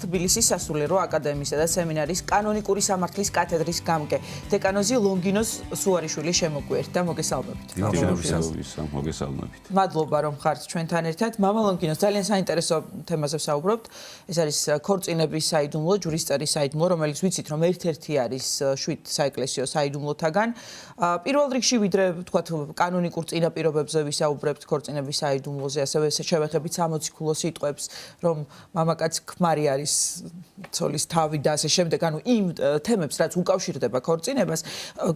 თბილისის სასულიერო აკადემიისა და სემინარის კანონიკური სამართლის კათედრის გამგე დეკანოზი ლონგინოს სუარიშვილის შემოგვიერთდა. მოგესალმებით. მოგესალმებით. მადლობა რომ ხართ ჩვენთან ერთად. მამა ლონგინოს ძალიან საინტერესო თემაზე ვსაუბრობთ. ეს არის ქორწინების საიდუმლო, ჯურისწერის საიდუმლო, რომელიც ვიცით რომ ერთ-ერთი არის 7 საეკლესიო საიდუმლოთაგან. პირველ რიგში ვიდრე ვთქვათ კანონიკურ წინაპირობებზე ვისაუბრებთ ქორწინების საიდუმლოზე, ასევე შევეხებით 60 ქულო სიტყვებს, რომ მამაკაც ქმარი არის ცოლის თავი და ასე შემდეგ, ანუ იმ თემებს, რაც უკავშირდება ქორწინებას,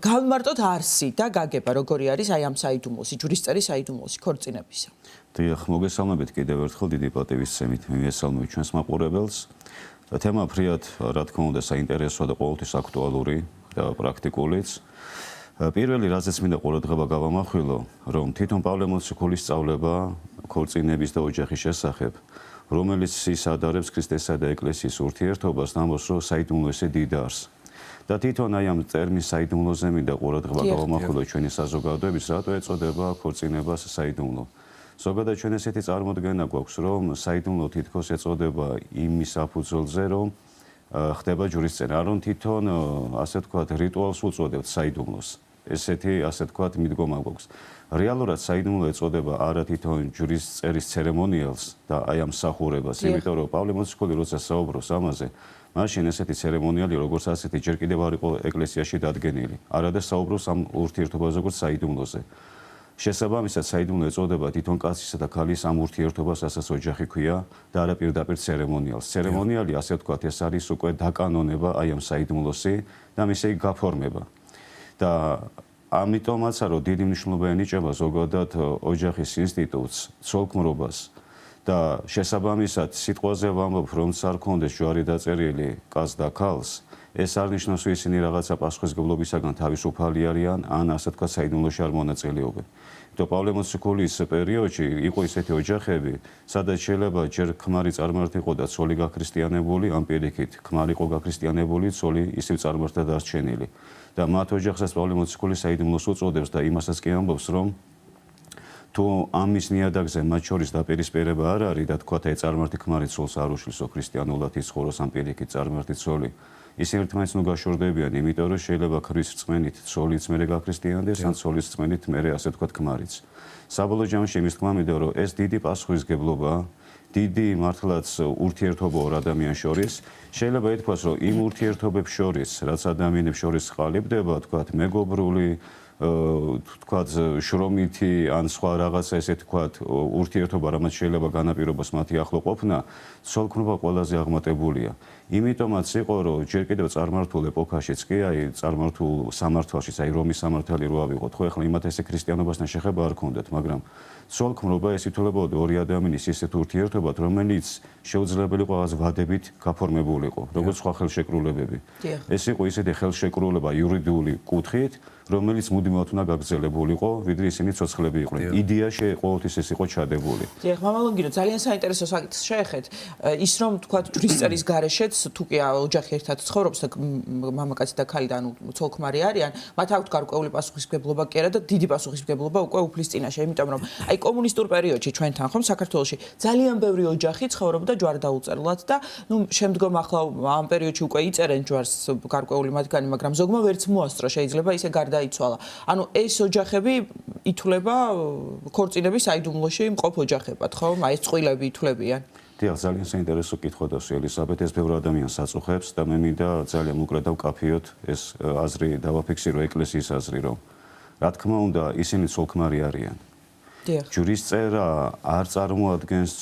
გავიმარტოთ არსი და გაგება, როგორი არის აი ამ საიდუმლოსი, ჯურისწერის საიდუმლოსი ქორწინებისა. დიახ, მოგესალმებით კიდევ ერთხელ დიდი პატივისცემით მივესალმებით ჩვენს მაყურებელს. თემა ფრიად, რა თქმა უნდა, საინტერესოა და ყოველთვის აქტუალური და პრაქტიკულიც. პირველი რაზეც მინდა ყურადღება გავამახვილო, რომ თვითონ პავლე მოციქულის სწავლება ქორწინების და ოჯახის შესახებ, რომელიც ის ადარებს ქრისტესა და ეკლესიის ურთიერთობას, ნამოს რომ საიდუმლოზე დიდარს. და თვითონ აი ამ ტერმინს საიდუმლოზე მინდა ყურადღება გავამახვილო ჩვენი საზოგადოების, რატო ეწოდება ქორწინებას საიდუმლო. ზოგადად ჩვენ ესეთი წარმოდგენა გვაქვს, რომ საიდუმლო თითქოს ეწოდება იმის საფუძველზე, რომ ხდება ჯურისწერა, რომ თვითონ ასე ვთქვათ რიტუალს უწოდებთ საიდუმლოს. ესეთი ასე ვთქვათ მიდგომა გვაქვს. რეალურად საიდუმლო ეწოდება არა თვითონ ჯურისწერის ცერემონიალს და აი ამ მსახურებას, იმიტომ რომ პავლე მოციქული როცა საუბრობს ამაზე, მაშინ ესეთი ცერემონიალი როგორც ასეთი ჯერ კიდევ არ იყო ეკლესიაში დადგენილი. არადა საუბრობს ამ ურთიერთობაზე როგორც საიდუმლოზე. შესაბამისად საიდუმლო ეწოდება თვითონ კაცისა და ქალის ამ ურთიერთობას, რასაც ოჯახი ქვია და არა პირდაპირ ცერემონიალს. ცერემონიალი ასე ვთქვათ, ეს არის უკვე დაკანონება აი ამ საიდუმლოსი და მისი გაფორმება. და ამიტომაც რომ დიდი მნიშვნელობა ენიჭება ზოგადად ოჯახის ინსტიტუტს, ცოლქმრობას და შესაბამისად სიტყვაზე ვამბობ, რომ არ ქონდეს ჯვარი დაწერილი კაცს და ქალს, ეს არ ნიშნავს, რომ ისინი რაღაცა პასუხისმგებლობისაგან თავისუფალი არიან, ან ასე თქვა საიდუმლოში არ მონაწილეობენ. პავლე მოციქულის პერიოდში იყო ისეთი ოჯახები, სადაც შეიძლება ჯერ ქმარი წარმართიყო და ცოლი გაქრისტიანებული, ამ პირიქით ქმარი იყო გაქრისტიანებული, ცოლი ისევ წარმართა დარჩენილი. და მათ ოჯახსაც პავლე მოციქული საიდუმლოს უწოდებს და იმასაც კი ამბობს, რომ თუ ამის ნიადაგზე მათ შორის დაპირისპირება არ არის და თქვათ აი წარმართი ქმარი ცოლს არ უშლისო ქრისტიანულად იცხოვროს, ამ პირიქით წარმართი ცოლი, ისინი ერთმანეთს ნუ გაშორდებიან, იმიტომ რომ შეიძლება ქრის რწმენით ცოლიც მერე გაქრისტიანდეს, ან ცოლის რწმენით მერე ასე თქვათ ქმარიც. საბოლოო ჯამში იმის თქმა მინდა, რომ ეს დიდი პასუხისმგებლობაა, დიდი მართლაც ურთიერთობა ორ ადამიანს შორის. შეიძლება ითქვას, რომ იმ ურთიერთობებს შორის, რაც ადამიანებს შორის ყალიბდება, თქვათ მეგობრული, თქვათ შრომითი ან სხვა რაღაცა ესე თქვათ ურთიერთობა, რამაც შეიძლება განაპირობას მათი ახლო ყოფნა, ცოლქმრობა ყველაზე აღმატებულია. იმიტომაც იყო, რომ ჯერ კიდევ წარმართულ ეპოქაშიც კი, აი წარმართულ სამართალშიც, აი რომის სამართალი რო ავიღოთ, ხო ეხლა იმათ ესე ქრისტიანობასთან შეხება არ ქონდათ, მაგრამ ცოლქმრობა ეს ითვლებოდა ორი ადამიანის ისეთ ურთიერთობად, რომელიც შეუძლებელი იყო რაღაც ვადებით გაფორმებული იყო, როგორც სხვა ხელშეკრულებები. ეს იყო ისეთი ხელშეკრულება იურიდიული კუთხით, რომელიც მუდმივად უნდა გაგრძელებულიყო, ვიდრე ისინი ცოცხლები იყვნენ. იდეაში ყოველთვის ეს იყო ჩადებული. დიახ, მამა ლონგინო, ძალიან საინტერესო საკითხს შეეხეთ. ის რომ თქვა ჯურისწერის გარეშეც თუ კი ოჯახი ერთად ცხოვრობს და მამაკაცი და ქალი და ანუ ცოლ-ქმარი არიან, მათ აქვთ გარკვეული პასუხისმგებლობა კი არა და დიდი პასუხისმგებლობა უკვე უფლის წინაშე, იმიტომ რომ აი კომუნისტურ პერიოდში ჩვენთან ხომ საქართველოში ძალიან ბევრი ოჯახი ცხოვრობდა ჯვარდაუწერლად და ნუ შემდგომ ახლა ამ პერიოდში უკვე იწერენ ჯვარს გარკვეული მათგანი, მაგრამ ზოგმა ვერც მოასწრო, შეიძლება ისე გარდაიცვალა. ანუ ეს ოჯახები ითვლება ქორწინების საიდუმლოში მყოფ ოჯახებად, ხო? აი ეს წყვილები ითვლებიან. დიახ, ძალიან საინტერესო კითხვა დასვი ელისაბედ, ეს ბევრ ადამიანს აწუხებს და მე მინდა ძალიან მოკლედ დავკაფიოთ ეს აზრი დავაფიქსირო ეკლესიის აზრი, რომ რა თქმა უნდა ისინი ცოლ-ქმარი არიან. ჯურისწერა არ წარმოადგენს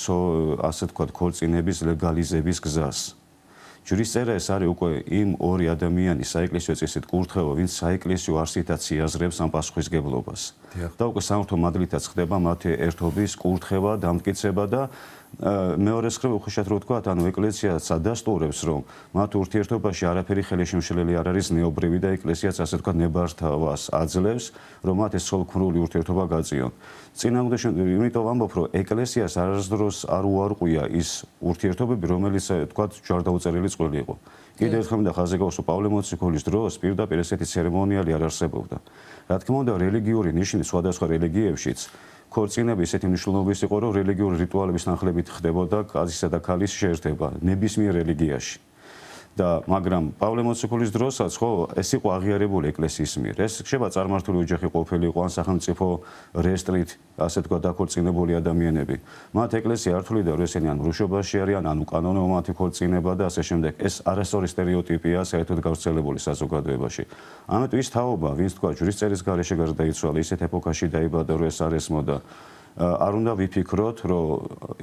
ასე თქვათ ქორწინების ლეგალიზების გზას. ჯურისწერა ეს არის უკვე იმ ორი ადამიანის საეკლესიო წესით კურთხევა, ვინც საეკლესიო არსითაც იაზრებს ამ პასუხისმგებლობას. და უკვე სამართო მადლითაც ხდება მათი ერთობის კურთხევა, დამტკიცება და მეორეს მხრივ უხეშად რო ვთქვათ, ანუ ეკლესიაც ადასტურებს, რომ მათ ურთიერთობაში არაფერი ხელშემშლელი არ არის ნეობრივი და ეკლესიაც ასე ვთქვათ ნებართვას აძლევს, რომ მათ ეს ცოლ-ქმრული ურთიერთობა გაწიონ. წინააღმდეგ იმიტომ ვამბობ, რომ ეკლესიას არასდროს არ უარყვია ის ურთიერთობები, რომელიც ვთქვათ ჯვარდაუწერელი წყვილი იყო. კიდევ ერთხელ მინდა ხაზზე გავუსვა, პავლე მოციქულის დროს პირდაპირ ესეთი ცერემონიალი არ არსებობდა. რა თქმა უნდა, რელიგიური ნიშნი სხვადასხვა რელიგიებშიც ქორწინება ისეთი მნიშვნელობის იყო, რომ რელიგიური რიტუალების ნახლებით ხდებოდა კაცისა და ქალის შეერთება ნებისმიერ რელიგიაში. მაგრამ პავლე მოციქულის დროსაც ხო ეს იყო აღიარებული ეკლესიის მიერ. ეს ხდება წარმართული ოჯახი ყოფილიყო ან სახელმწიფო რეესტრით, ასე თქვა, დაქორწინებული ადამიანები. მათ ეკლესია არ თვლიდა, რომ ესენი ან მრუშობაში არიან, ან უკანონო მათი ქორწინება და ასე შემდეგ. ეს არასწორი სტერეოტიპია საერთოდ გავრცელებული საზოგადოებაში. ამიტომ ის თაობა, ვინც თქვა ჯვრისწერის გარეშე გარდაიცვალა, ისეთ ეპოქაში დაიბადა, რომ ეს არ ესმოდა. არ უნდა ვიფიქროთ, რომ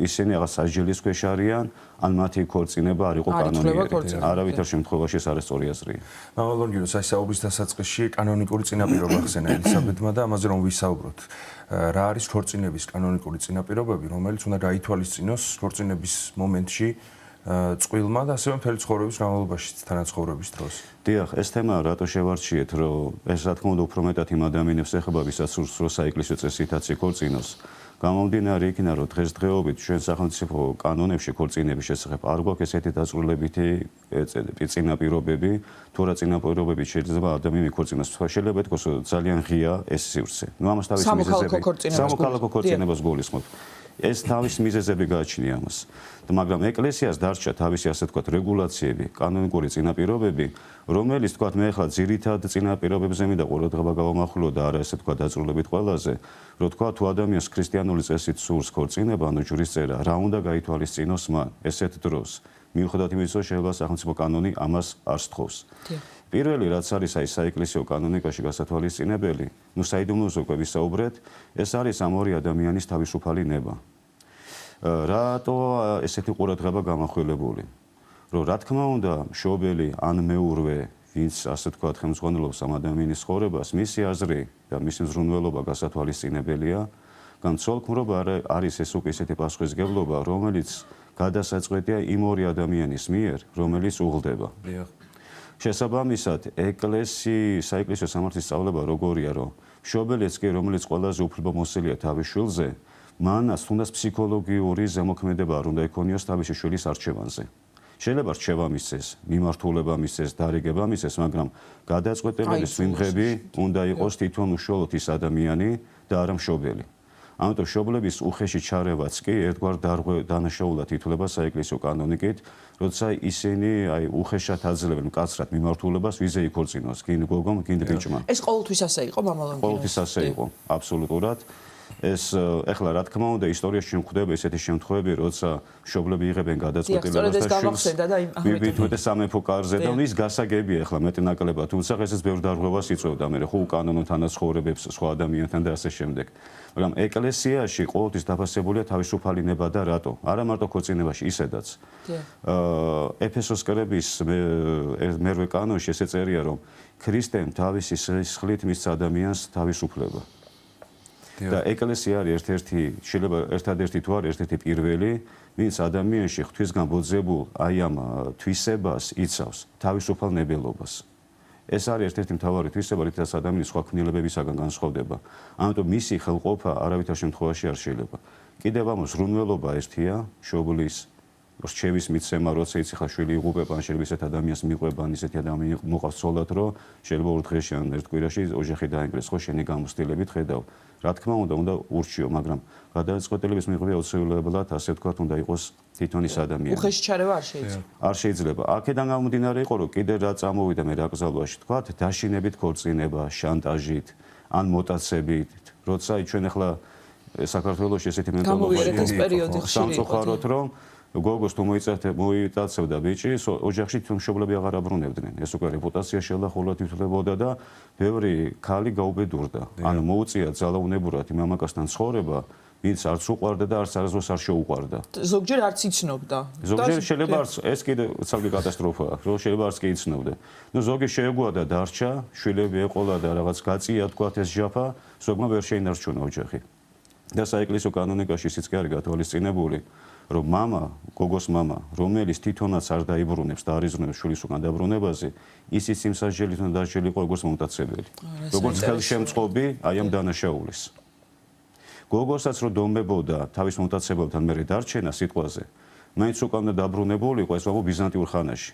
ისინი რაღაც სასჯელის ქვეშ არიან, ან მათი ქორწინება არ იყო კანონიერი. არავითარ შემთხვევაში ეს არასწორი აზრია. მამალონგიოს აი საუბრის დასაწყისში კანონიკური წინაპირობა ხსენა ელისაბედმა და ამაზე რომ ვისაუბროთ. რა არის ქორწინების კანონიკური წინაპირობები, რომელიც უნდა გაითვალისწინოს ქორწინების მომენტში წყვილმა და ასევე მთელი ცხოვრების განმავლობაში თანაცხოვრების დროს. დიახ, ეს თემა რატო შევარჩიეთ, რომ ეს რა თქმა უნდა უფრო მეტად იმ ადამიანებს ეხება, ვისაც სურს რომ საეკლესიო წესითაც იქორწინოს. გამომდინარე იქიდან, რომ დღესდღეობით ჩვენ სახელმწიფო კანონებში ქორწინების შესახებ არ გვაქვს ესეთი დაწვრილებითი წინაპირობები, თუ რა წინაპირობებით შეიძლება ადამიანი იქორწინოს. შეიძლება ითქვას, რომ ძალიან ღია ეს სივრცე. ამას თავის მიზეზები სამოქალაქო ქორწინებას გულისხმობ. ეს თავის მიზეზები გააჩნია ამას. მაგრამ ეკლესიას დარჩა თავისი ასე თქვათ რეგულაციები, კანონიკური წინაპირობები, რომელიც თქვათ მე ახლა ძირითად წინაპირობებზე მინდა ყურადღება გავამახვილო და არა ესე თქვათ დაწვრილებით ყველაზე, რომ თქვათ თუ ადამიანს ქრისტიანული წესით სურს ქორწინება, ანუ ჯვრისწერა, რა უნდა გაითვალისწინოს მან ესეთ დროს. მიუხედავად იმისა, რომ შეიძლება სახელმწიფო კანონი ამას არ სთხოვს. პირველი რაც არის აი საეკლესიო კანონიკაში გასათვალისწინებელი, საიდუმლოზე უკვე ვისაუბრეთ, ეს არის ამ ორი ადამიანის თავისუფალი ნება. რატო ესეთი ყურადღება გამახვილებული? რომ რა თქმა უნდა, მშობელი ან მეურვე, ვინც ასე თქვათ ხელმძღვანელობს ამ ადამიანის ცხოვრებას, მისი აზრი და მისი მზრუნველობა გასათვალისწინებელია, მაგრამ ცოლქმრობა არის ეს უკვე ისეთი პასუხისმგებლობა, რომელიც გადასაწყვეტია იმ ორი ადამიანის მიერ, რომელიც უღლდება. შესაბამისად, საეკლესიო სამართლის სწავლება როგორია, რომ მშობელიც კი, რომელიც ყველაზე უფლებამოსილია თავის შვილზე, მანაც თუნდაც ფსიქოლოგიური ზემოქმედება არ უნდა იქონიოს თავისი შვილის არჩევანზე. შეიძლება რჩევა მისცეს, მიმართულება მისცეს, დარიგება მისცეს, მაგრამ გადაწყვეტილების მიმღები უნდა იყოს თვითონ უშუალოდ ის ადამიანი და არა მშობელი. ამიტომ მშობლების უხეში ჩარევაც კი ერთგვარ დანაშაულად ითვლება საეკლესიო კანონიკით, როცა ისინი აი უხეშად აძლევენ მკაცრად მიმართულებას, ვიზე იქორწინოს, გინ გოგომ, გინ ბიჭმა. ეს ყოველთვის ასე იყო, მამალონგიო? ყოველთვის ასე იყო, აბსოლუტურად. ეს ეხლა რა თქმა უნდა ისტორიაში გვხვდება ესეთი შემთხვევები, როცა მშობლები იღებენ გადაწყვეტილებას და შვილს სამეფო კარზე და ის გასაგებია ეხლა მეტნაკლებად, თუმცა ესეც ბევრ დარღვევას იწვევდა მე ხო უკანონო თანაცხოვრებებს სხვა ადამიანთან და ასე შემდეგ. მაგრამ ეკლესიაში ყოველთვის დაფასებულია თავისუფალი ნება და რატო? არა მარტო ქორწინებაში, ისედაც. ეფესოს კრების მერვე კანონში ესე წერია, რომ ქრისტემ თავისი სისხლით მისცა ადამიანს თავისუფლება. და ეკლესია არის ერთადერთი თუ არა ერთ-ერთი პირველი, ვინც ადამიანში ღვთისგან ბოძებულ აი ამ თვისებას იცავს, თავისუფალ ნებელობას. ეს არის ერთ-ერთი მთავარი თვისება, რითაც ადამიანის სხვა ქმნილებებისაგან განსხვავდება. ამიტომ მისი ხელყოფა არავითარ შემთხვევაში არ შეიძლება. კიდევ ამ ზრუნველობა ერთია, მშობლის რჩევის მიცემა, როცა იცი ხა შვილი იღუპება, შეიძლება ისეთ ადამიანს მიყვება, ისეთი ადამიანი მოყავს ცოლად, რომ შეიძლება ორ დღეში ან ერთ კვირაში ოჯახი დაინგრეს, ხო შენი გამოცდილებით ხედავ. რა თქმა უნდა ურჩიო, მაგრამ გადაწყვეტილების მიღება აუცილებლად, ასე ვთქვათ, უნდა იყოს თვითონ ის ადამიანი. უხეში ჩარევა არ შეიძლება. არ შეიძლება. აქედან გამომდინარე იყო, რომ კიდე რა წამოვიდა მე რა გზავაში, თქვათ, დაშინებით ქორწინება, შანტაჟით, ან მოტაცებით, როცა ჩვენ ახლა საქართველოში ესეთი მენტალობა სამწუხაროდ, რომ გოგოს თუ მოიტაცებდა ბიჭი, ოჯახში თვითონ მშობლები აღარ აბრუნებდნენ. ეს უკვე რეპუტაცია შელახულად ითვლებოდა და ბევრი ქალი გაუბედურდა. ანუ მოუწია ძალაუნებურად იმ მამაკაცთან ცხოვრება, ვინც არც უყვარდა და არც არასდროს არ შეუყვარდა. ზოგჯერ არც იცნობდა. ზოგჯერ შეიძლება არც ეს კიდე ცალკე კატასტროფაა, რომ შეიძლება არც კი იცნობდა. ზოგი შეეგუა და დარჩა, შვილები ეყოლა და რაღაც გაწია თქვათ ეს ჟაფა, ზოგმა ვერ შეინარჩუნა ოჯახი. და საეკლესიო კანონიკაში ისიც კი არის გათვალისწინებული, რომ გოგოს მამა, რომელიც თვითონაც არ დაიბრუნებს და არ იზრუნებს შვილის უკან დაბრუნებაზე, ისიც იმ სასჯელით უნდა დასჯელიყო როგორც მომტაცებელი. როგორც ხელშემწყობი აი ამ დანაშაულის. გოგოსაც რო დომებოდა თავის მომტაცებელთან მერე დარჩენა სიტყვაზე, მაინც უკან უნდა დაბრუნებულიყო, ეს ვაბო ბიზანტიურ ხანაში.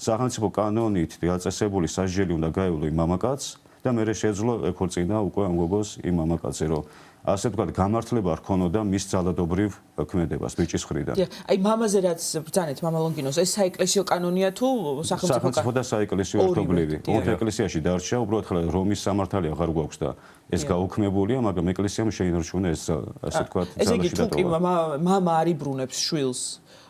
სახელმწიფო კანონით დაწესებული სასჯელი უნდა გაევლო იმ მამაკაცს და მერე შეძლო ეკორწინა უკვე ამ გოგოს იმ მამაკაცზე, რომ ასე ვთქვათ, გამართლება არ ქონოდა მის ძალადობრივ ქმედებას ბიჭის მხრიდან. აი მამაზე რაც ბრძანეთ მამა ლონგინოს ეს საეკლესიო კანონია თუ სახელმწიფო და საეკლესიო ერთობლივი. ოთხ ეკლესიაში დარჩა, უბრალოდ ხლა რომის სამართალი აღარ გვაქვს და ეს გაუქმებულია, მაგრამ ეკლესიამ შეინარჩუნა ეს ასე ვთქვათ ძალაში დატოვა. ესე იგი თუ მამა არ იბრუნებს შვილს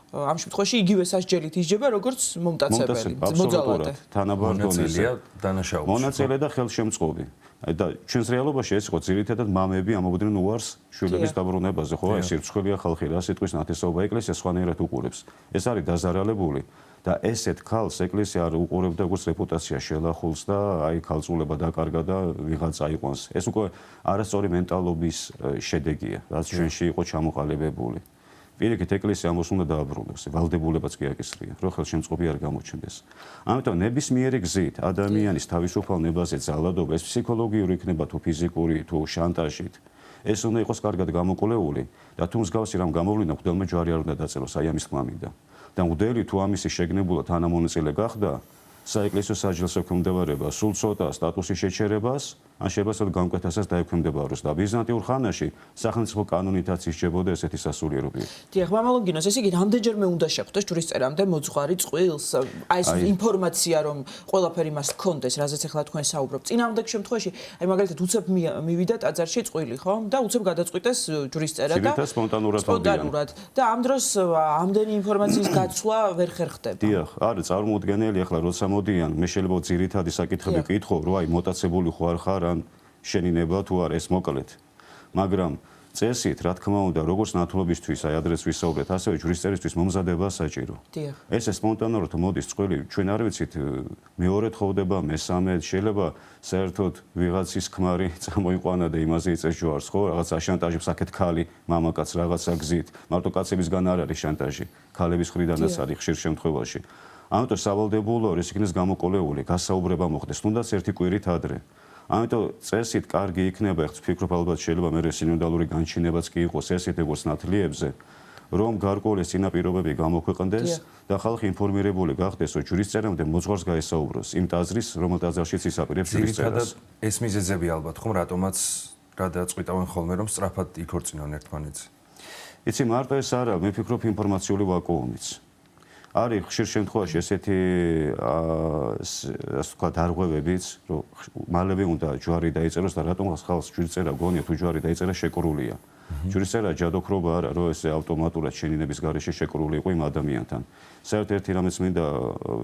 ამ შემთხვევაში იგივე სასჯელით ისჯება როგორც მომტაცებელი, მოძალადე. თანაბარ დონეზე დანაშაულში. მონაწილე და ხელშემწყობი. და ჩვენს რეალობაში ეს იყო ძირითადად მამები ამობდნენ უარს შვილების დაბრუნებაზე, ხო, ეს სირცხვილია ხალხი რა სიტყვის ნათესაობა ეკლესია სხვანაირად უყურებს. ეს არის დაზარალებული და ესეთ ქალს ეკლესია არ უყურებდა როგორც რეპუტაცია შელახულს და აი ქალწულება დაკარგა და ვიღაცა აიყვანს. ეს უკვე არასწორი მენტალობის შედეგია, რაც ჩვენში იყო ჩამოყალიბებული. პირიქით ეკლესია ამას უნდა დააბრუნოს, ვალდებულებაც კი აკისრია, რომ ხელშემწყობი არ გამოჩნდეს. ამიტომ ნებისმიერი გზით ადამიანის თავისუფალ ნებაზე ძალადობა, ეს ფსიქოლოგიური იქნება თუ ფიზიკური თუ შანტაჟით, ეს უნდა იყოს კარგად გამოკვლეული და თუ მსგავსი რამ გამოვლინდა, მღვდელმა ჯვარი არ უნდა დაწეროს აი ამის თქმამიდა. და მღვდელი თუ ამისი შეგნებულად თანამონაწილე გახდა, საეკლესიო საჯელს ექვემდებარება სულ ცოტა სტატუსის შეჩერებას, ან შეებასოთ განკვეთასაც დაექვემდებაროს და ბიზანტიურ ხანაში სახელმწიფო კანონითაც ისჯებოდა ესეთი სასულიერობები. დიახ, მამა ლონგინოს, ესე იგი რამდენჯერმე უნდა შეხვდეს ჯვრისწერამდე მოძღვარი წყვილს, აი ეს ინფორმაცია რომ ყველაფერი მას ჰქონდეს, რაზეც ახლა თქვენ საუბრობთ. წინააღმდეგ შემთხვევაში, აი მაგალითად უცებ მივიდა ტაძარში წყვილი, ხო? და უცებ გადაწყვიტეს ჯვრისწერა და სპონტანურად და ამ დროს ამდენი ინფორმაციის გაცვლა ვერ ხერხდება. დიახ, არის წარმოუდგენელი ახლა როცა მოდიან, მე შეიძლება ძირითადი საკითხები კითხო, რომ აი მოტაცებული ხო არ ხარ ან შენინება თუ არ ეს მოკლედ. მაგრამ წესით, რა თქმა უნდა, როგორც ნათლობისთვის, აი ადრეს ვისაუბრეთ, ასევე ჯვრისწერისთვის მომზადება საჭირო. დიახ. ეს სპონტანურად მოდის წყვილი, ჩვენ არ ვიცით, მეორედ ხოვდება, მესამედ, შეიძლება საერთოდ ვიღაცის ქმარი წამოიყვანა და იმაზე იწეს ჯვარს, ხო? რაღაც აშანტაჟებს აქეთ ქალი, მამაკაც რაღაცა გზით. მარტო კაცებისგან არ არის შანტაჟი, ქალების მხრიდანაც არის ხშირ შემთხვევაში. ამიტომ სავალდებულოა ეს იქნეს გამოკვლეული, გასაუბრება მოხდეს, თუნდაც ერთი კვირით ადრე. ამიტომ წესით კარგი იქნება, ეხლა ვფიქრობ ალბათ შეიძლება მე სინოდალური განჩინებაც კი იყოს ესეთ როგორც ნათლიებზე, რომ გარკვეული წინაპირობები გამოქვეყნდეს და ხალხი ინფორმირებული გახდეს, რომ ჯვრისწერამდე მოძღვარს გაესაუბროს იმ ტაძრის, რომელ ტაძარშიც ისაპირებს ჯვრისწერას. ეს მიზეზები ალბათ ხომ რატომაც გადაწყვიტავენ ხოლმე რომ სწრაფად იქორწინონ ერთმანეთს. იცი მარტო ეს არა, მე ვფიქრობ ინფორმაციული ვაკუუმიც. არის ხშირ შემთხვევაში ესეთი ასე ვთქვათ დარღვევებიც, რომ მალევე უნდა ჯვარი დაიწეროს და რატომ ხალხს ჯვრისწერა გონია თუ ჯვარი დაიწერა შეკრულია. ჯვრისწერა ჯადოქრობა არა, რომ ესე ავტომატურად შენინების გარეშე შეკრული იყო იმ ადამიანთან. საერთოდ ერთი რამეც მინდა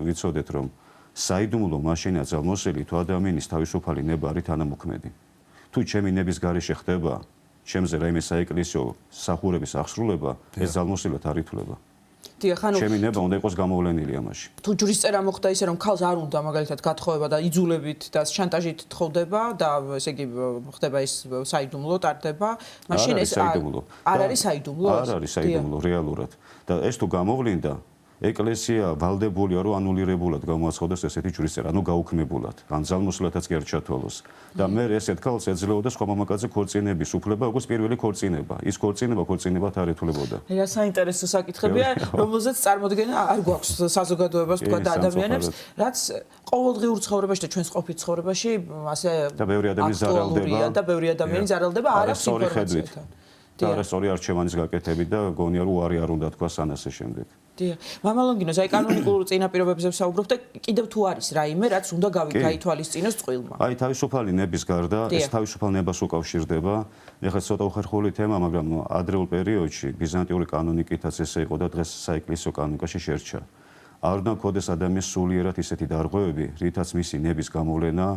ვიცოდეთ, რომ საიდუმლო მაშინაა ძალმოსილი თუ ადამიანის თავისუფალი ნება არის თანამოქმედი. თუ ჩემი ნების გარეშე ხდება, ჩემზე რაიმე საეკლესიო სახურების აღსრულება, ეს ძალმოსილად არ ითვლება. ჩემი ნება უნდა იყოს გამოვლენილი ამაში. თუ ჯვრისწერა მოხდა ისე რომ ქალს არ უნდა მაგალითად გათხოვება და იძულებით და შანტაჟით თხოვდება და ესე იგი ხდება ის საიდუმლო ტარდება, მაშინ ეს არ არის საიდუმლო? არ არის საიდუმლო რეალურად. და ეს თუ გამოვლინდა ეკლესია ვალდებულია რომ ანულირებულად გამოაცხადოს ესეთი ჯვრისწერა, ანუ გაუქმებულად, ან ძალმოსილათაც კი არ ჩათვალოს. და მე ესეთ ქალს ეძლეოდა სხვა მამაკაცზე ქორწინების უფლება, როგორც პირველი ქორწინება. ის ქორწინებათ არ ეთვლებოდა. რა საინტერესო საკითხებია, რომელზეც წარმოდგენა არ გვაქვს საზოგადოებას თქვა და ადამიანებს, რაც ყოველდღიურ ცხოვრებაში და ჩვენს ყოფით ცხოვრებაში ასე და ბევრი ადამიანი ზარალდება და ბევრი ადამიანი ზარალდება არაფერს ინფორმაციასთან. და არასწორი არჩევანის გაკეთებით და გონია რომ უარი არ უნდა თქვას ანასე შემდეგ. დიახ. მამა ლონგინოს, აი კანონიკურ წინაპირობებზე ვსაუბრობ და კიდევ თუ არის რაიმე, რაც უნდა გაითვალისწინოს წყვილმა. აი თავისუფალი ნების გარდა ეს თავისუფალ ნებას უკავშირდება. ეხლა ცოტა უხერხული თემა, მაგრამ ადრეულ პერიოდში ბიზანტიური კანონიკითაც ესე იყო და დღეს საეკლესიო კანონიკაში შერჩა. არ უნდა გქონდეს ადამიანს სულიერად ისეთი დარღვევები, რითაც მისი ნების გამოვლენა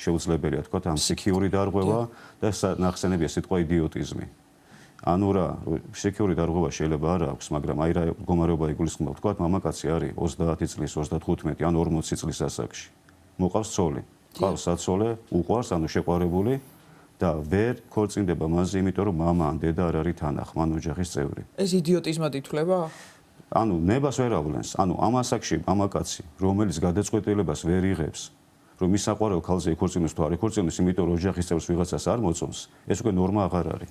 შეუძლებელია, თქვათ, ამ სიქიური დარღვევა და ნახსენებია სიტყვა იდიოტიზმი. ანუ რა, ფსიქიური დარღვევა შეიძლება არ აქვს, მაგრამ აი რა მდგომარეობა იგულისხმება, თქვათ, მამაკაცი არის 30 წლის, 35 ან 40 წლის ასაკში. მოყავს ცოლი. ყავს საცოლე, უყვარს, ანუ შეყვარებული და ვერ ქორწინდება მასზე, იმიტომ რომ მამა ან დედა არ არის თანახ, მან ოჯახის წევრი. ეს იდიოტიზმად ითვლება? ანუ ნებას ვერ ავლენს. ანუ ამ ასაკში მამაკაცი, რომელიც გადაწყვეტილებას ვერ იღებს, რომ მის საყვარელ ქალზე იქორწინოს თუ არ იქორწინოს, იმიტომ რომ ოჯახის წევრს ვიღაცას არ მოწონს, ეს უკვე ნორმა აღარ არის.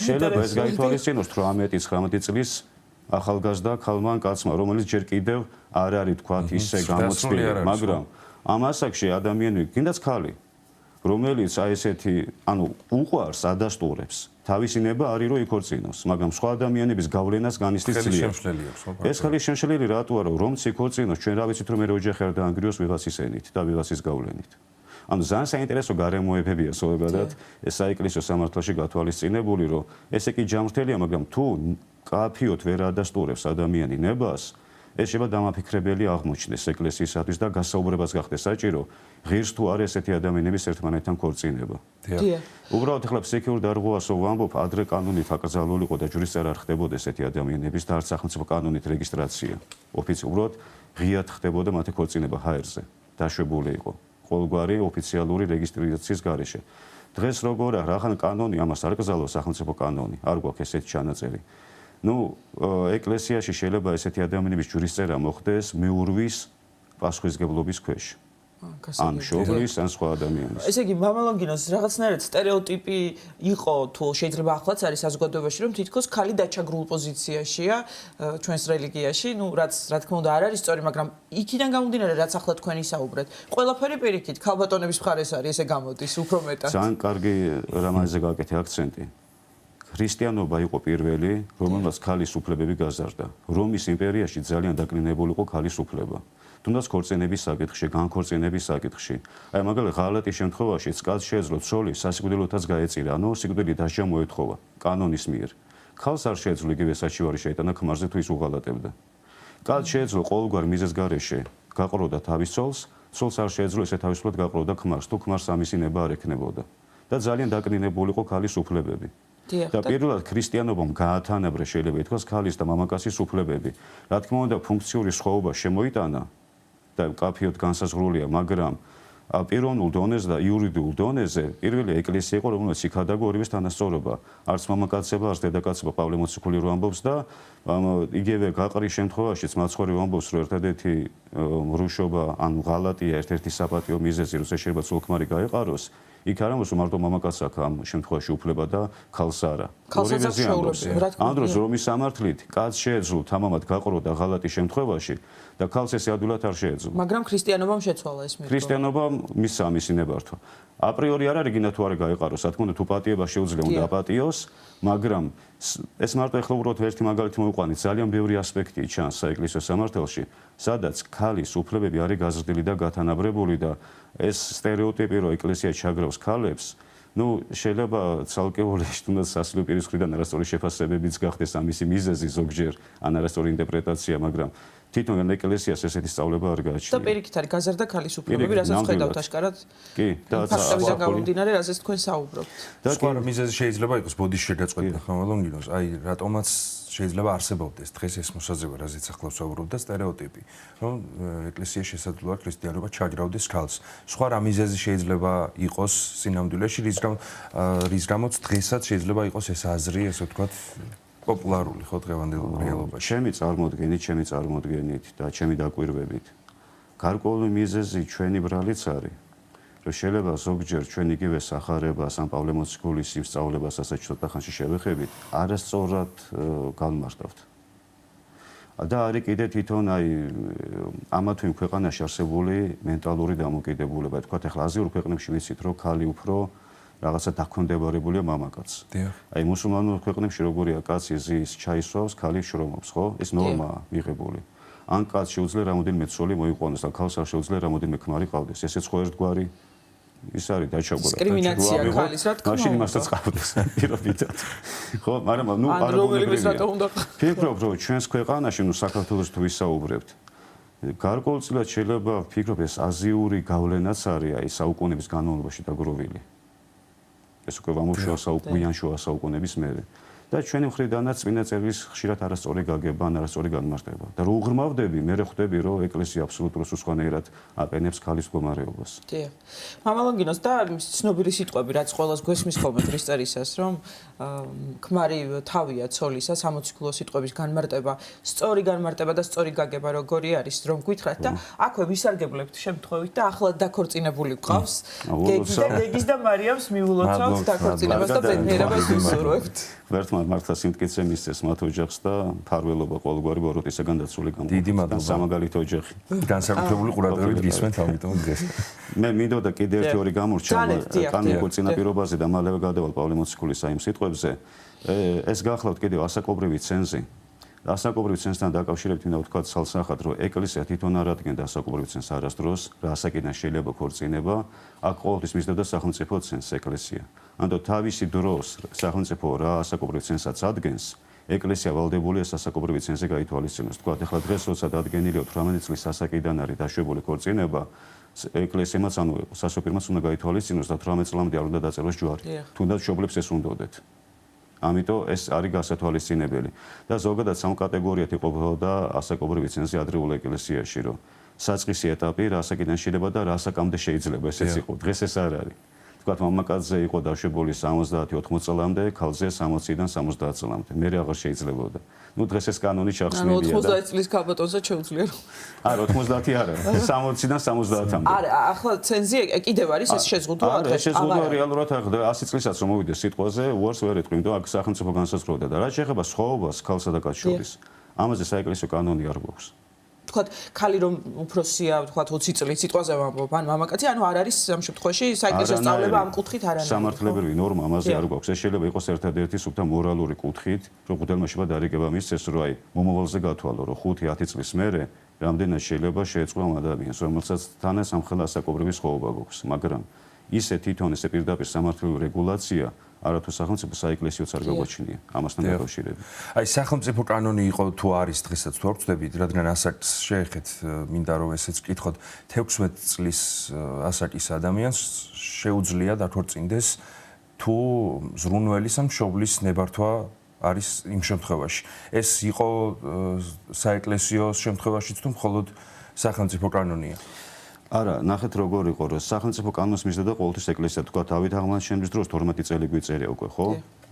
შეიძლება ეს გაითვალისწინოს 18-19 წლის ახალგაზრდა ქალმა ან კაცმა, რომელიც ჯერ კიდევ არ არის თქვათ ისე გამოწვეული, მაგრამ ამ ასაკში ადამიანი, კიდაც ქალი, რომელიც აი ესეთი, ანუ უყვარს ადასტურებს. თავისი ნება არის რომ იქორწინოს, მაგრამ სხვა ადამიანების გავლენას განიცდის ძლიერ. ეს ხელი შემშლელი რატო არა რომ იქორწინოს, ჩვენ რა ვიცით რომ მე ოჯახი არ დაანგრიოს ვიღაცის ენით და ვიღაცის გავლენით. ანუ ძალიან საინტერესო გარემოებებია ზოგადად ეს საეკლესიო სამართალში გათვალისწინებული, რომ ესე კი ჯანმრთელია, მაგრამ თუ კაფიოთ ვერ ადასტურებს ადამიანი ნებას, ეს შევა დამაფიქრებელი აღმოჩნდეს ეკლესიისათვის და გასაუბრებას გახდეს საჭირო, ღირს თუ არ ესეთი ადამიანების ერთმანეთთან ქორწინება. უბრალოდ ახლა ფსიქიურ დარღვევასო ვამბობ, ადრე კანონით აკრძალულიყო და ჯვრისწერა არ ხდებოდა ესეთი ადამიანების და არც სახელმწიფო კანონით რეგისტრაცია. ოფიციალურად ღიად ხდებოდა მათი ქორწინება ჰაერზე. დაშვებული იყო ყოველგვარი ოფიციალური რეგისტრაციის გარეშე. დღეს როგორ ახლა კანონი ამას არ აკრძალავს სახელმწიფო კანონი, არ გვაქვს ესეთი ჩანაწერი. ნუ ეკლესიაში შეიძლება ესეთი ადამიანების ჯვრისწერა მოხდეს მეურვის პასუხისმგებლობის ქვეშ. ან შობლის, ან სხვა ადამიანის. ესე იგი, მამა ლონგინოს რაღაცნაირად სტერეოტიპი იყო, თუ შეიძლება ახლაც არის საზოგადოებაში, რომ თითქოს ქალი დაჩაგრულ პოზიციაშია ჩვენს რელიგიაში, ნუ რაც რა თქმა უნდა არ არის სწორი, მაგრამ იქიდან გამომდინარე, რაც ახლა თქვენ ისაუბრეთ, ყველაფერი პირიქით, ქალბატონების მხარეს არის, ესე გამოდის უფრო მეტად. ძალიან კარგი რამაზე გაკეთე აქცენტი. ქრისტიანობა იყო პირველი, რომელმაც ქალის უფლებები გაზარდა. რომის იმპერიაში ძალიან დაკნინებული იყო ქალის უფლება. თუნდაც ქორწინების საკითხში, განქორწინების საკითხში. აი მაგალითად ღალატის შემთხვევაში კაცს შეეძლო ცოლი სასიკვდილოთაც გაეწირა, ანუ სიკვდილი დასჯა მოეთხოვა კანონის მიერ. ქალს არ შეეძლო იგივე საჩივარი შეეტანა ქმარზე თუ ის უღალატებდა. კაცს შეეძლო ყოველგვარ მიზეზ გარეშე გაყროდა თავის ცოლს, ცოლს არ შეეძლო ესე თავისუფლად გაყროდა ქმარს, თუ ქმარს ამისი ნება არ ექნებოდა. და ძალიან დაკნინებული იყო ქალის უფლებები. და პირველად ქრისტიანობამ გაათანაბრა შეიძლება ითქვას ქალის და მამაკაცის უფლებები. რა თქმა უნდა ფუნქციური სხვაობა შემოიტანა და კაფიოდ განსაზღვრულია, მაგრამ პიროვნულ დონეზე და იურიდიულ დონეზე პირველი ეკლესია იყო, რომელიც იქადაგო ორივეს თანასწორობა. არც მამაკაცება, არც დედაკაცება პავლე მოციქული რო ამბობს და იგივე გაყრის შემთხვევაშიც მაცხვარი ამბობს, რომ ერთადერთი მრუშობა ან ღალატია ერთ-ერთი საპატიო მიზეზი, როცა შეიძლება ცოლ-ქმარი გაეყაროს. იქ არ ამბობს, რომ მარტო მამაკაცს აქვს ამ შემთხვევაში უფლება და ქალს არა. ორივე ზიანობს. ამ დროს რომის სამართლით კაცს შეეძლო თამამად გაყრო და ღალატის შემთხვევაში და ქალს ესე ადვილად არ შეეძლო. მაგრამ ქრისტიანობამ შეცვალა ეს მიღწევა. ქრისტიანობამ მისცა მისი ნებართვა. აპრიორი არ არის გინდა თუ არ გაეყაროს, რა თქმა უნდა თუ პატიება შეუძლია უნდა აპატიოს, მაგრამ ეს მარტო ეხლა უბრალოდ ერთი მაგალითი მოვიყვანით, ძალიან ბევრი ასპექტი ჩანს საეკლესიო სამართალში, სადაც ქალის უფლებები არის გაზრდილი და გათანაბრებული და ეს სტერეოტიპი რომ ეკლესია ჩაგრავს ქალებს, ნუ შეიძლება ცალკეული თუნდაც სასულიერო პირის მხრიდან არასწორი შეფასებებიც გახდეს ამისი მიზეზი ზოგჯერ, ან არასწორი ინტერპრეტაცია, მაგრამ თვითონ ეკლესიას ესეთი სწავლება არ გააჩნია. და პირიქით არის გაზარდა ქალის უფლებები, რასაც ხედავთ აშკარად. კი, და ფაქტებიდან გამომდინარე, რასაც თქვენ საუბრობთ. და სხვა მიზეზი შეიძლება იყოს ბოდიშ შეგაწყვეტა ხამალონგინოს, აი რატომაც შეიძლება არსებობდეს დღეს ეს მოსაზრება, რაზეც ახლა ვსაუბრობ და სტერეოტიპი, რომ ეკლესიის შესაძლოა ქრისტიანობა ჩაგრავდეს ქალს. სხვა რა მიზეზი შეიძლება იყოს სინამდვილეში, რის გამოც დღესაც შეიძლება იყოს ეს აზრი, ესე ვთქვათ, პოპულარული ხო დღევანდელ რეალობაში. ჩემი წარმოდგენით და ჩემი დაკვირვებით გარკვეული მიზეზი ჩვენი ბრალიც არის, რომ შეიძლება ზოგჯერ ჩვენ იგივე სახარებას ან პავლე მოციქულის სიმსწავლებას ასეთ ცოტა ხანში შევეხებით, არასწორად განმარტავთ. და არის კიდე თვითონ აი ამა თუ იმ ქვეყანაში არსებული მენტალური დამოკიდებულება, თქვათ ახლა აზიურ ქვეყნებში ვიცით, რომ ქალი უფრო რაღაცა დაქვემდებარებულია მამაკაცს. აი მუსულმანურ ქვეყნებში როგორია კაცი ზის ჩაისვავს, ქალი შრომობს, ხო? ეს ნორმაა მიღებული. ან კაცს შეუძლია რამოდენიმე ცოლი მოიყვანოს და ქალს არ შეუძლია რამოდენიმე ქმარი ყავდეს. ესეც ხო ერთგვარი ის არის დაჩაგვრა. დისკრიმინაცია ქალის, რა თქმა უნდა. მაშინ იმასაც ყავდეს პირობითად. ხო, მაგრამ ნუ არ რომელიმე რატო უნდა ფიქრობ, რომ ჩვენს ქვეყანაში, ნუ საქართველოს თუ ვისაუბრებთ, გარკვეულწილად შეიძლება ვფიქრობ, ეს აზიური გავლენაც არის აი საუკუნეების განმავლობაში დაგროვილი. ეს უკვე ვამუშავა საუკუნიან შუა საუკუნეების მერე. და ჩვენი მხრიდანაც წმინდა წერილს ხშირად არასწორი გაგება, ან არასწორი განმარტება. და რო უღრმავდები, მე ხვდები, რომ ეკლესია აბსოლუტურად უცხოანაირად აყენებს ქალის მდგომარეობას. დიახ. მამა ლონგინოს და ცნობილი სიტყვები, რაც ყველას გვესმის ხოლმე დღის წერისას, რომ ქმარი თავია ცოლისა, სამოციქულო სიტყვების განმარტება, სწორი განმარტება და სწორი გაგება როგორი არის, რომ გითხრათ და აქვე ვისარგებლებთ შემთხვევით და ახლად დაქორწინებული გყავს. გეგის და მარიამს მიულოცავთ დაქორწინებას და ბედნიერებას ვისურვებთ. ღმერთმა მართლა სიმტკიცე მისცეს მათ ოჯახს და ფარველობა ყოველგვარი ბოროტისაგან დაცული გამოვა. დიდი მადლობა. სამაგალითო ოჯახი. განსაკუთრებული ყურადღებით გისმენთ ამიტომ დღეს. მე მინდოდა კიდე ერთი ორი გამორჩა კანონიკურ წინაპირობაზე და მალევე გადავალ პავლე მოციქულის აი სიტყვებზე. ეს გახლავთ კიდევ ასაკობრივი ცენზი. ასაკობრივი ცენზთან დაკავშირებით მინდა ვთქვა ცალსახად, რომ ეკლესია თვითონ არ ადგენდა ასაკობრივი ცენზს არასდროს, რა ასაკიდან შეიძლება ქორწინება, აქ ყოველთვის მისდევდა სახელმწიფო ცენზს ეკლესია. ანუ თავისი დროს სახელმწიფო რა ასაკობრივი ცენზსაც ადგენს, ეკლესია ვალდებულია ასაკობრივი ცენზზე გაითვალისწინოს. თქვა, ეხლა დღეს როცა დადგენილია 18 წლის ასაკიდან არის დაშვებული ქორწინება, ეკლესიამაც ანუ სასოფირმაც უნდა გაითვალისწინოს და 18 წლამდე არ უნდა დაწეროს ჯვარი. თუნდაც მშობლებს ეს უნდოდეთ. ამიტომ ეს არის გასათვალისწინებელი და ზოგადად სამ კატეგორიად იყოფოდა ასაკობრივი ცენზი ადრეულ ეკლესიაში, რომ საწყისი ეტაპი რა ასაკიდან შეიძლება და რა ასაკამდე შეიძლება ესეც იყო. დღეს ეს არ არის. თქვათ მამაკაცზე იყო დაშვებული 70-80 წლამდე, ქალზე 60-დან 70 წლამდე. მე აღარ შეიძლებოდა. ნუ დღეს ეს კანონი ჩახსნილია და 90 წლის კაბატონზე შეუძლია რომ არა 90 არა 60-დან 70-მდე. არა, ახლა ცენზი კიდევ არის ეს შეზღუდვა არა, ეს შეზღუდვა რეალურად ახლა 100 წლისაც რომ მოვიდეს სიტყვაზე, უარს ვერ ეტყვი, იმიტომ აქ სახელმწიფო განსაზღვრავდა და რა შეეხება სხვაობას ქალსა და კაცს შორის. ამაზე საეკლესიო კანონი არ გვაქვს. თქვათ, ქალი რომ უფროსია, თქვათ 20 წლის სიტყვაზე ვამბობ, ან მამაკაცი, ანუ არ არის ამ შემთხვევაში საეკლესიო სწავლება ამ კუთხით არანაირი. სამართლებრივი ნორმა ამაზე არ გვაქვს. ეს შეიძლება იყოს ერთადერთი სუფთა მორალური კუთხით, რომ ღუთელმაშება დარიგება მისცეს, რომ აი მომავალზე გათვალო, რომ 5-10 წლის მერე რამდენად შეიძლება შეეწყვა ადამიანს, რომელსაც თან სამხელა ასაკობრივი სხვაობა გვაქვს, მაგრამ ისე თვითონ ესე პირდაპირ სამართლებრივი რეგულაცია არათუ სახელმწიფო საეკლესიოც არ გაგვაჩნია ამასთან დაკავშირებით. აი სახელმწიფო კანონი იყო თუ არის დღესაც თუ არ ვწდებით, რადგან ასაკს შეეხეთ, მინდა რომ ესეც ვკითხოთ, 16 წლის ასაკის ადამიანს შეუძლია დაქორწინდეს თუ ზრუნველის ან მშობლის ნებართვა არის იმ შემთხვევაში. ეს იყო საეკლესიო შემთხვევაშიც თუ მხოლოდ სახელმწიფო კანონია? არა, ნახეთ როგორ იყო, რომ სახელმწიფო კანონს მისდევდა ყოველთვის ეკლესია, თქვა დავით აღმაშენებლის დროს 12 წელი გვიწერია უკვე, ხო?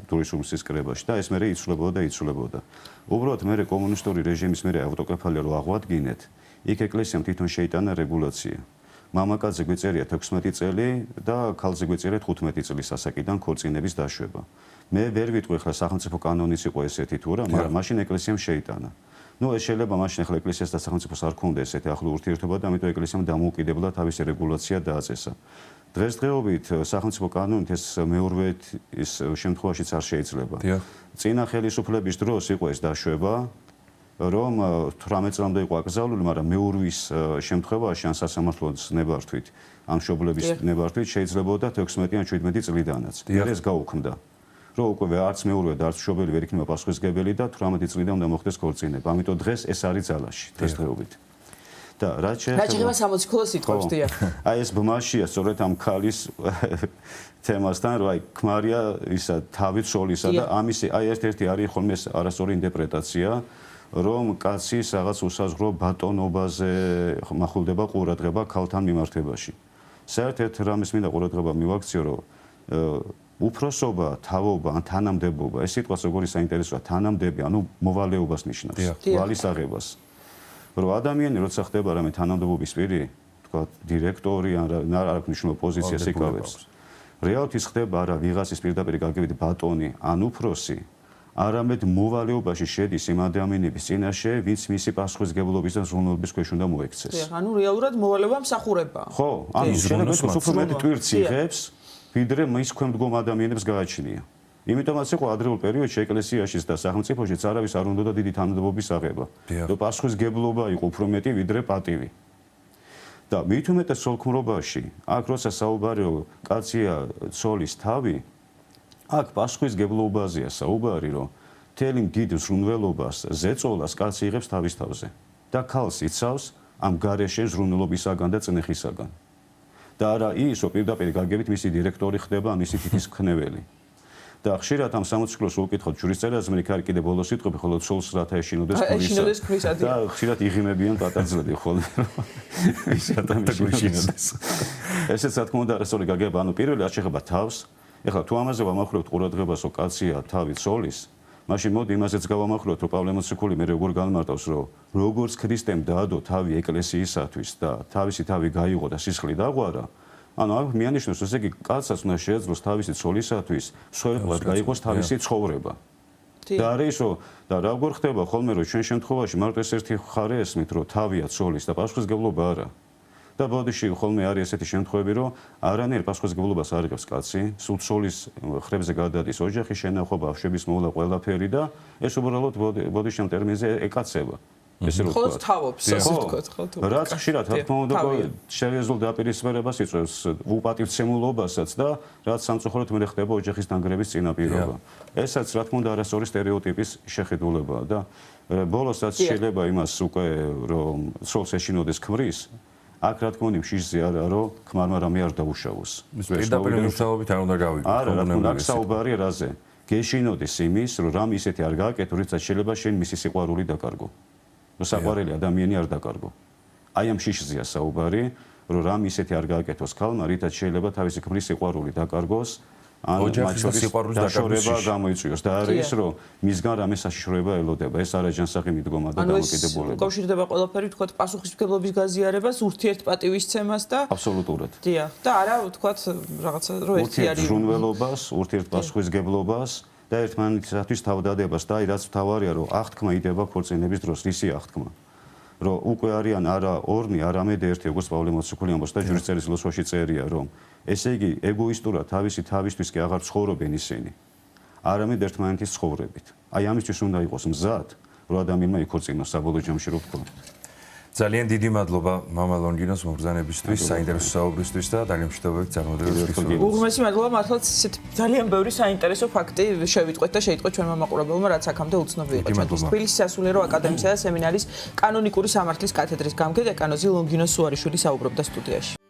ტურიზმის კრებაში და ეს მერე იცვლებოდა. უბრალოდ მერე კომუნისტური რეჟიმის მერე ავტოკეფალია რო აღვადგინეთ, იქ ეკლესიამ თვითონ შეიტანა რეგულაცია. მამაკაცზე გვიწერია 16 წელი და ქალზე გვიწერია 15 წლის ასაკიდან ქორწინების დაშვება. მე ვერ ვიტყვი ხლა სახელმწიფო კანონიც იყო ესეთი თუ რა, მაგრამ მაშინ ეკლესიამ შეიტანა. ნუ ეს შეიძლება მაშინ ახლა ეკლესიას და სახელმწიფოს არ ქონდა ესეთი ახლო ურთიერთობა და ამიტომ ეკლესიამ დამოუკიდებლად თავისი რეგულაცია დააწესა. დღესდღეობით სახელმწიფო კანონით ეს მეორედ ის შემთხვევაშიც არ შეიძლება. წინა ხელისუფლების დროს იყო ეს დაშვება, რომ 18 წლამდე იყო აკრძალული, მაგრამ მეურვის შემთხვევაში ან სასამართლოს ნებართვით, ან მშობლების ნებართვით შეიძლებოდა 16 ან 17 წლიდანაც. ეს გაუქმდა. რომ უკვე არც მეურვე და არც მშობელი ვერ იქნება პასუხისმგებელი და 18 წლიდან უნდა მოხდეს ქორწინება. ამიტომ დღეს ეს არის ძალაში დღესდღეობით. და რაც შეეხება 60 ქულას სიტყვებს დია. აი ეს ბმაშია სწორედ ამ ქალის თემასთან, რომ აი ქმარია ისა თავით სოლისა და ამისი აი ერთ-ერთი არის ხოლმე არასწორი ინტერპრეტაცია, რომ კაცი რაღაც უსაზღვრო ბატონობაზე მახულდება ყურადღება ქალთან მიმართებაში. საერთოდ რამის მინდა ყურადღება მივაქციო, რომ უფროსობა, თავობა ან თანამდებობა, ეს სიტყვაც როგორი საინტერესოა, თანამდები, ანუ მოვალეობას ნიშნავს, ვალის აღებას. რომ ადამიანი როცა ხდება რამე თანამდებობის პირი, თქვა დირექტორი ან რა აქვს მნიშვნელოვანი პოზიციას იკავებს. რეალურად ის ხდება არა ვიღაცის პირდაპირ გაგებით ბატონი ან უფროსი, არამედ მოვალეობაში შედის იმ ადამიანების წინაშე, ვინც მისი პასუხისმგებლობის და ზრუნველობის ქვეშ უნდა მოექცეს. ანუ რეალურად მოვალეობა მსახურებაა. ხო, ანუ შეიძლება იყოს უფრო მეტი ტვირთს იღებს, ვიდრე მის ქვემდგომ ადამიანებს გააჩნია. იმიტომაც იყო ადრეულ პერიოდში ეკლესიაშიც და სახელმწიფოშიც არავის არ უნდოდა დიდი თანამდებობის აღება. რომ პასუხისმგებლობა იყო უფრო მეტი ვიდრე პატივი. და მით უმეტეს სოლქმრობაში, აქ როცა საუბარია კაცია ცოლის თავი, აქ პასუხისმგებლობაზეა საუბარი, რომ მთელი დიდ ზრუნველობას, ზეწოლას კაცი იღებს თავის თავზე და ქალს იცავს ამ გარეშე ზრუნველობისაგან და წნეხისაგან. და არა ის, რომ პირდაპირ გაგებით მისი დირექტორი ხდება, მისი თითის მქნეველი. და ხშირად ამ სამოციქულოს უკითხოთ ჯურისწერაზე, მე იქ არის კიდე ბოლოს სიტყვები, ხოლო ცოლს რათა ეშინოდეს ქრისა. და ხშირად იღიმებიან პატარძლები ხოლმე. ის ადამიანს ეშინოდეს. ესეც რა თქმა უნდა არასწორი გაგება, ანუ პირველი არ შეხება თავს. ეხლა თუ ამაზე ვამახვილებთ ყურადღებას, რომ კაცია თავი ცოლის, მაშინ მოდი იმაზეც გავამახვილოთ, რომ პავლე მოციქული მე როგორ განმარტავს, რომ როგორც ქრისტემ დაადო თავი ეკლესიისათვის და თავისი თავი გაიღო და სისხლი დაღვარა, ანუ აქ მიანიშნოს, ესე იგი, კაცსაც უნდა შეეძლოს თავისი ცოლისათვის სვერყლად გაიყოს თავისი ცხოვრება. და არის რომ და როგორ ხდება ხოლმე რომ ჩვენ შემთხვევაში მარტო ეს ერთი ხარი ესმით რომ თავია ცოლის და პასუხისმგებლობა არა. და ბოდიში ხოლმე არის ესეთი შემთხვევები რომ არანაირ პასუხისმგებლობას არ იღებს კაცი, სულ ცოლის ხრებზე გადადის ოჯახი, შენახობა, ბავშვების მოვლა ყველაფერი და ეს უბრალოდ ბოდიში ამ ტერმინზე ეკაცება. ესე რომ ხოლოს თავობს, ასე ვთქვათ, ხო თუ. რაც ხშირად რა თქმა უნდა შეეძლო დაპირისპირებას იწვევს უპატივცემულობასაც და რაც სამწუხაროდ მე ხდება ოჯახის დანგრევის წინაპირობა. ესაც რა თქმა უნდა არასწორი სტერეოტიპის შეხედულებაა და ბოლოსაც შეიძლება იმას უკვე რომ ცოლს ეშინოდეს ქმრის აქ რა თქმა უნდა შიშზე არა რომ ქმარმა რამე არ დაუშავოს. პირდაპირ მნიშვნელობით არ უნდა გავიგოთ. არა, რა თქმა უნდა აქ საუბარია რაზე. გეშინოდეს იმის რომ რამ ისეთი არ გააკეთო, რითაც შეიძლება შენ მისი სიყვარული დაკარგო. რომ საყვარელი ადამიანი არ დაკარგო. აი ამ შიშზეა საუბარი, რომ რამ ისეთი არ გააკეთოს ქალმა, რითაც შეიძლება თავისი ქმრის სიყვარული დაკარგოს, ან მათ შორის დაშორება გამოიწვიოს და არის რომ მისგან რამე საშიშროება ელოდება. ეს არა ჯანსაღი მიდგომა და დამოკიდებულება. უკავშირდება ყველაფერი, ვთქვათ, პასუხისმგებლობის გაზიარებას, ურთიერთპატივისცემას და აბსოლუტურად. დიახ. და არა, ვთქვათ, რაღაცა რომ ერთი არის ურთიერთზრუნველობას, ურთიერთპასუხისმგებლობას და ერთმანეთისათვის თავდადებას და აი რაც თავარია რომ აღთქმა იდება ქორწინების დროს, რისი აღთქმა? რომ უკვე არიან არა ორნი, არამედ ერთი, როგორც პავლე მოციქული ამბობს და ჯვრისწერის ლოცვაში წერია, რომ ესე იგი ეგოისტურად თავისთვის კი აღარ ცხოვრობენ ისინი. არამედ ერთმანეთის ცხოვრებით. აი ამისთვის უნდა იყოს მზად, რომ ადამიანმა იქორწინოს საბოლოო ჯამში რო ვთქვა. ძალიან დიდი მადლობა მამა ლონგინოს მომბრძანებისთვის, საინტერესო საუბრისთვის და ძალიან მშვიდობებით წარმოდგენისთვის. უღმესი მადლობა, მართლაც ისეთ ძალიან ბევრი საინტერესო ფაქტი შევიტყვეთ და შეიტყვეთ ჩვენმა მაყურებელმა, რაც აქამდე უცნობი იყო ჩვენთვის. თბილისის სასულიერო აკადემიისა და სემინარის კანონიკური სამართლის კათედრის გამგე დეკანოზი ლონგინო სუარიშვილი საუბრობდა სტუდიაში.